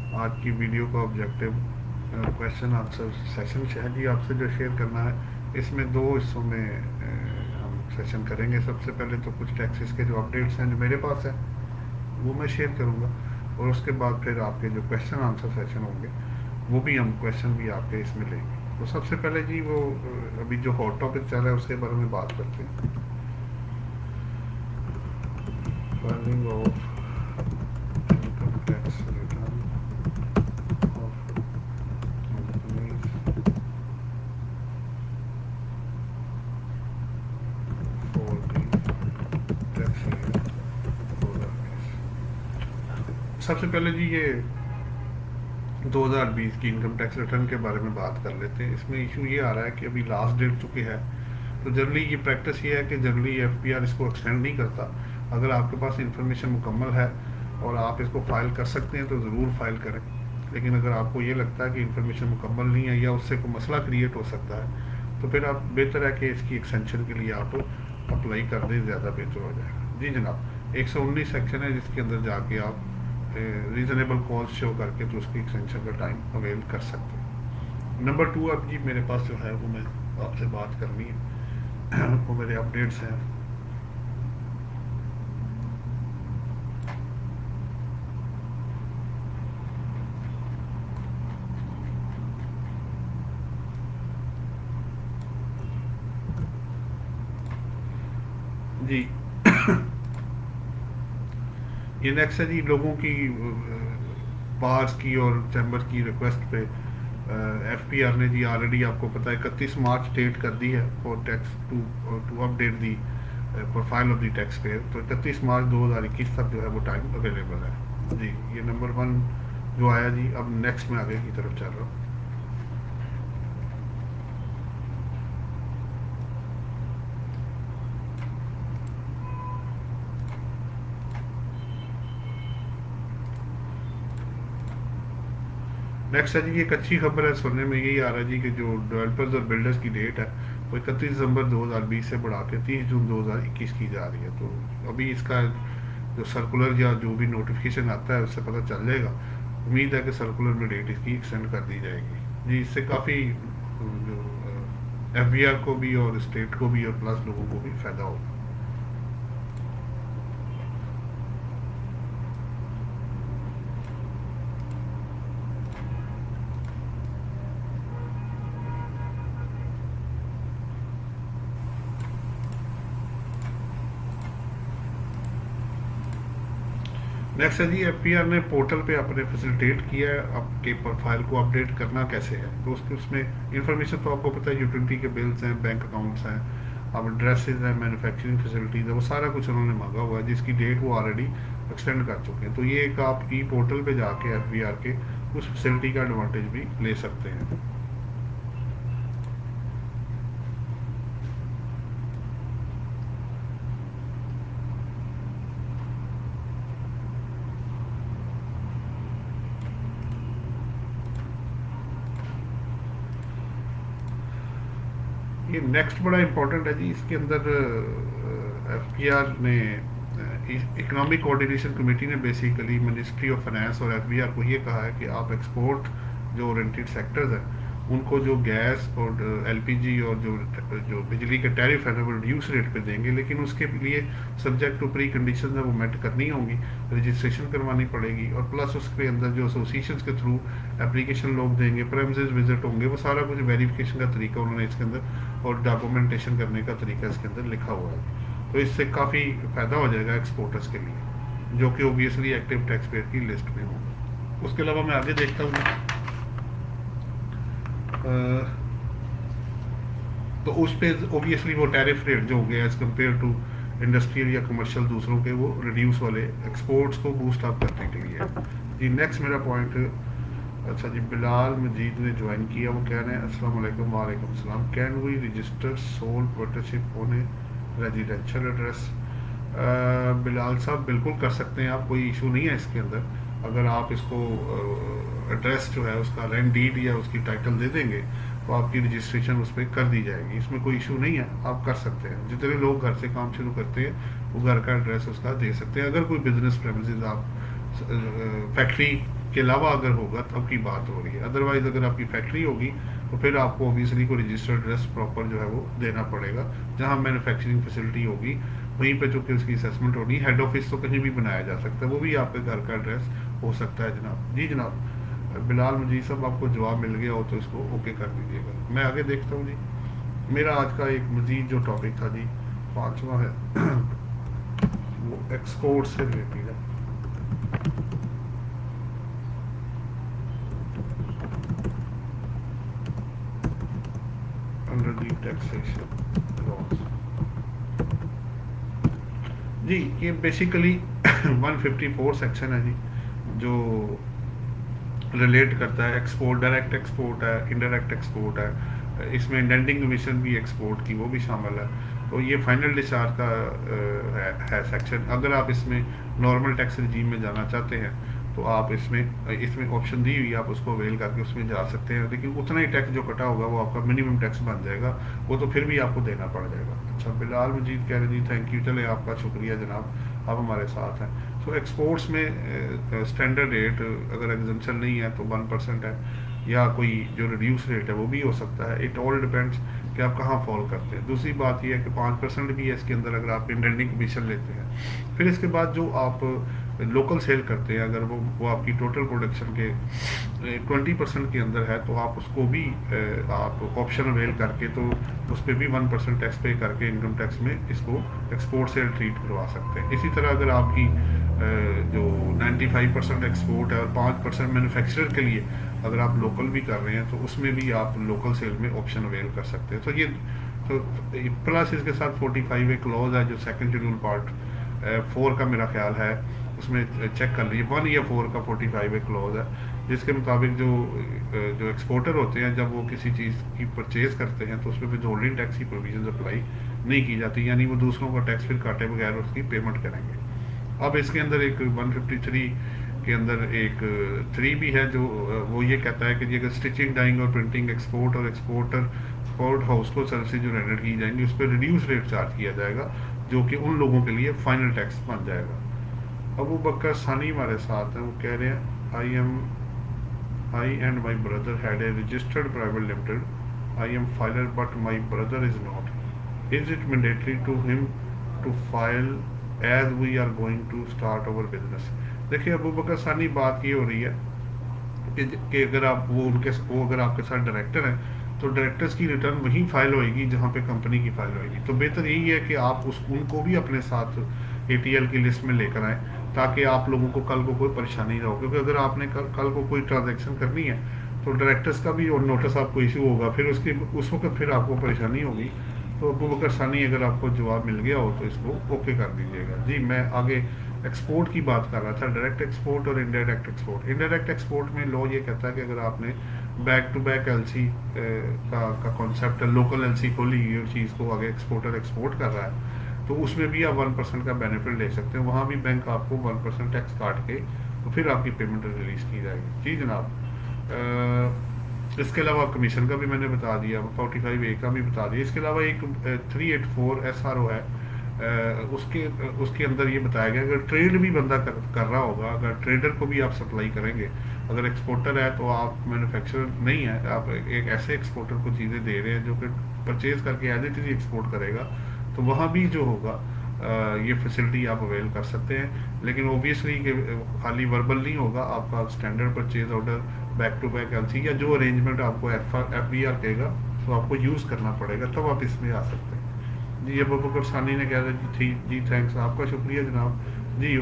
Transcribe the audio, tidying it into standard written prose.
आज की वीडियो का ऑब्जेक्टिव क्वेश्चन आंसर सेशन है जी, आपसे जो शेयर करना है। इसमें दो हिस्सों में हम सेशन करेंगे। सबसे पहले तो कुछ टैक्सेस के जो अपडेट्स हैं जो मेरे पास है वो मैं शेयर करूँगा, और उसके बाद फिर आपके जो क्वेश्चन आंसर सेशन होंगे वो भी हम क्वेश्चन भी आपके इसमें लेंगे। तो सबसे पहले जी वो अभी जो हॉट टॉपिक चल रहा है उसके बारे में बात करते हैं। Filing of income tax return of companies for the tax year 2020। सबसे पहले जी ये 2020 की इनकम टैक्स रिटर्न के बारे में बात कर लेते हैं। इसमें इशू ये आ रहा है कि अभी लास्ट डेट चुकी है, तो जनरली ये प्रैक्टिस ये है कि जनरली एफपीआर इसको एक्सटेंड नहीं करता। अगर आपके पास इंफॉर्मेशन मुकम्मल है और आप इसको फाइल कर सकते हैं तो ज़रूर फाइल करें। लेकिन अगर आपको ये लगता है कि इंफॉर्मेशन मुकम्मल नहीं है या उससे कोई मसला क्रिएट हो सकता है तो फिर आप बेहतर है कि इसकी एक्सटेंशन के लिए आप अप्लाई कर दें, ज़्यादा बेहतर हो जाएगा। जी जनाब, 119 सेक्शन है जिसके अंदर जाके आप रीज़नेबल कॉज शो करके तो उसकी एक्सटेंशन का टाइम अवेल कर सकते हैं। नंबर 2 अब जी मेरे पास जो है वो मैं आपसे बात करनी है वो मेरे अपडेट्स हैं। जी ये नेक्स्ट है जी लोगों की बार्स की और चैम्बर की रिक्वेस्ट पे एफपीआर ने जी ऑलरेडी आपको पता है 31 मार्च डेट कर दी है for tax to to update the profile of the tax payer. तो 31 मार्च 2021 तक जो है वो टाइम अवेलेबल है जी। ये नंबर 1 जो आया जी। अब नेक्स्ट में आगे की तरफ चल रहा हूँ। नेक्स्ट है जी एक अच्छी खबर है, सुनने में यही आ रहा है जी कि जो डेवलपर्स और बिल्डर्स की डेट है वो 31 दिसंबर 2020 से बढ़ा के 30 जून 2021 की जा रही है। तो अभी इसका जो सर्कुलर या जो भी नोटिफिकेशन आता है उससे पता चल जाएगा। उम्मीद है कि सर्कुलर में डेट इसकी एक्सटेंड कर दी जाएगी जी। इससे काफ़ी जो एफबीआर को भी और स्टेट को भी और प्लस लोगों को भी फ़ायदा होगा। नेक्स्ट है जी एफपीआर ने पोर्टल पे अपने फैसिलिटेट किया है आपके प्रोफाइल को अपडेट करना कैसे है। तो उसके उसमें इंफॉर्मेशन तो आपको पता है, यूटिलिटी के बिल्स हैं, बैंक अकाउंट्स हैं, अब एड्रेसेज हैं, मैन्युफैक्चरिंग फैसिलिटीज़ है, वो सारा कुछ उन्होंने मांगा हुआ है जिसकी डेट वो ऑलरेडी एक्सटेंड कर चुके हैं। तो ये एक आप ई पोर्टल पे जाके एफबीआर के उस फैसिलिटी का एडवांटेज भी ले सकते हैं। ये नेक्स्ट बड़ा इंपॉर्टेंट है जी। इसके अंदर एफपीआर ने इकोनॉमिक कोऑर्डिनेशन कमेटी ने बेसिकली मिनिस्ट्री ऑफ फाइनेंस और एफबीआर को ये कहा है कि आप एक्सपोर्ट जो ओरिएंटेड सेक्टर्स हैं उनको जो गैस और एलपीजी और जो जो बिजली के टैरिफ है ना वो रिड्यूस रेट पे देंगे, लेकिन उसके लिए सब्जेक्ट टू प्री कंडीशन है वो मेट करनी होंगी, रजिस्ट्रेशन करवानी पड़ेगी, और प्लस उसके अंदर जो एसोसिएशन के थ्रू एप्लीकेशन लोग देंगे, प्रेमिसेस विजिट होंगे, वो सारा कुछ वेरिफिकेशन का तरीका उन्होंने इसके अंदर और डॉक्यूमेंटेशन करने का तरीका इसके अंदर लिखा हुआ है। तो इससे काफ़ी फ़ायदा हो जाएगा एक्सपोर्टर्स के लिए जो कि ओबियसली एक्टिव टैक्स पेयर की लिस्ट में होगा। उसके अलावा मैं आगे देखता हूँ तो उस पर ओबियसली वो टैरिफ रेट जो हो गया एज़ कम्पेयर टू इंडस्ट्रियल या कमर्शियल दूसरों के वो रिड्यूस वाले एक्सपोर्ट्स को बूस्ट अप करने के लिए जी। नेक्स्ट मेरा पॉइंट, अच्छा जी बिलाल मजीद ने ज्वाइन किया, वो कह रहे हैं अस्सलाम वालेकुम। वालेकुम सलाम। Can we register sole partnership on a residential address? Bilal साहब बिल्कुल कर सकते हैं आप, कोई इशू नहीं है इसके अंदर। अगर आप इसको एड्रेस जो है उसका रेंट डीड या उसकी टाइटल दे देंगे तो आपकी रजिस्ट्रेशन उस पर कर दी जाएगी, इसमें कोई इशू नहीं है, आप कर सकते हैं। जितने लोग घर से काम शुरू करते हैं वो घर का एड्रेस उसका दे सकते हैं। अगर कोई बिजनेस प्रेमिसेस आप फैक्ट्री के अलावा अगर होगा तब की बात हो रही है। अदरवाइज अगर आपकी फैक्ट्री होगी तो फिर आपको ऑब्वियसली को रजिस्टर्ड एड्रेस प्रॉपर जो है वो देना पड़ेगा, जहाँ मैन्युफैक्चरिंग फैसिलिटी होगी वहीं पे जो कि उसकी असेसमेंट होनी है। हेड ऑफिस तो कहीं भी बनाया जा सकता है, वो भी आपके घर का एड्रेस हो सकता है जनाब। जी जनाब, बिलाल मजीद साहब आपको जवाब मिल गया हो तो इसको ओके कर दीजिएगा। मैं आगे देखता हूँ जी। मेरा आज का एक मजीद जो टॉपिक था जी, पांचवा है वो एक्सपोर्ट से रिलेटेड है। अंडर दी टैक्सेशन लॉज जी, ये बेसिकली 154 सेक्शन है जी, जो रिलेट करता है एक्सपोर्ट, डायरेक्ट एक्सपोर्ट है, इनडायरेक्ट एक्सपोर्ट है, इसमें इंडेंटिंग कमीशन भी एक्सपोर्ट की वो भी शामिल है। तो ये फाइनल डिस्चार्ज का है सेक्शन। अगर आप इसमें नॉर्मल टैक्स रजीम में जाना चाहते हैं तो आप इसमें ऑप्शन दी हुई, आप उसको अवेल करके उसमें जा सकते हैं, लेकिन उतना ही टैक्स जो कटा होगा वो आपका मिनिमम टैक्स बन जाएगा, वो तो फिर भी आपको देना पड़ जाएगा। अच्छा, बिलाल मजीद कह रहे जी थैंक यू, चले आपका शुक्रिया जनाब, आप हमारे साथ हैं। तो एक्सपोर्ट्स में स्टैंडर्ड रेट अगर एग्जम्पशन नहीं है तो 1% है, या कोई जो रिड्यूस रेट है वो भी हो सकता है। इट ऑल डिपेंड्स कि आप कहाँ फॉल करते हैं। दूसरी बात यह है कि 5% भी है इसके अंदर अगर आप इंडेंटिंग कमीशन लेते हैं। फिर इसके बाद जो आप लोकल सेल करते हैं, अगर वो आपकी टोटल प्रोडक्शन के 20% के अंदर है तो आप उसको भी आप ऑप्शन अवेल करके तो उस पर भी 1% टैक्स पे करके इनकम टैक्स में इसको एक्सपोर्ट सेल ट्रीट करवा सकते हैं। इसी तरह अगर आपकी जो 95% एक्सपोर्ट है और 5% मैन्युफैक्चरर के लिए अगर आप लोकल भी कर रहे हैं तो उसमें भी आप लोकल सेल में ऑप्शन अवेल कर सकते हैं। तो ये तो प्लस इसके साथ 45 एक क्लॉज है जो सेकंड शेड्यूल पार्ट 4 का मेरा ख्याल है, उसमें चेक कर लीजिए 1 या 4 का 45 एक क्लॉज है, जिसके मुताबिक जो एक्सपोर्टर होते हैं जब वो किसी चीज़ की परचेज करते हैं तो उसमें विथहोल्डिंग टैक्स की प्रोविजन अप्लाई नहीं की जाती, यानी वो दूसरों का टैक्स फिर काटे बगैर उसकी पेमेंट करेंगे। अब इसके अंदर एक 153 के अंदर एक 3 भी है जो वो ये कहता है कि अगर स्टिचिंग, डाइंग और प्रिंटिंग एक्सपोर्ट और एक्सपोर्ट हाउस को सर्विसेज जो रेंडर की जाएंगी उस पर रिड्यूस रेट चार्ज किया जाएगा, जो कि उन लोगों के लिए फाइनल टैक्स बन जाएगा। अबू बकर सानी हमारे साथ हैं, वो कह रहे हैं I and my brother had a registered private limited, I am filer but my brother is not, is it mandatory to him to file as we are going to start our business. देखिए अबू बकर सानी, बात ये हो रही है कि अगर आप वो अगर आपके साथ डायरेक्टर हैं तो डायरेक्टर्स की रिटर्न वहीं फाइल होएगी जहाँ पे कंपनी की फाइल होएगी। तो बेहतर यही है कि आप उनको भी अपने साथ ATL की लिस्ट में लेकर आएँ, ताकि आप लोगों को कल को कोई परेशानी ना हो। क्योंकि अगर आपने कल को कोई ट्रांजैक्शन करनी है तो डायरेक्टर्स का भी और नोटिस आपको इशू होगा, फिर उस वक्त फिर आपको परेशानी होगी। तो अबू बकर सानी, अगर आपको जवाब मिल गया हो तो इसको ओके कर दीजिएगा जी। मैं आगे एक्सपोर्ट की बात कर रहा था, डायरेक्ट एक्सपोर्ट और इनडायरेक्ट एक्सपोर्ट। इनडायरेक्ट एक्सपोर्ट में लॉ ये कहता है कि अगर आपने बैक टू बैक LC का कॉन्सेप्ट है, लोकल LC खोली हुई चीज़ को आगे एक्सपोर्टर एक्सपोर्ट कर रहा है तो उसमें भी आप 1% का बेनिफिट ले सकते हैं। वहाँ भी बैंक आपको 1% टैक्स काट के तो फिर आपकी पेमेंट रिलीज की जाएगी। जी जनाब, इसके अलावा कमीशन का भी मैंने बता दिया, 45A का भी बता दिया। इसके अलावा एक 384 SRO है, उसके अंदर ये बताया गया अगर ट्रेड भी बंदा कर रहा होगा, अगर ट्रेडर को भी आप सप्लाई करेंगे, अगर एक्सपोर्टर है तो आप मैन्युफैक्चरर नहीं है, आप एक ऐसे एक्सपोर्टर को चीज़ें दे रहे हैं जो कि परचेज करके एज इट इज एक्सपोर्ट करेगा, तो वहाँ भी जो होगा ये फैसिलिटी आप अवेल कर सकते हैं। लेकिन ओबियसली कि खाली वर्बल नहीं होगा, आपका standard purchase order, back to back LC या जो अरेंजमेंट आपको FBR कहेगा तो आपको यूज़ करना पड़ेगा, तब आप इसमें आ सकते हैं। जी अबू बकर सानी ने कहा था जी थैंक्स, आपका शुक्रिया जनाब जी।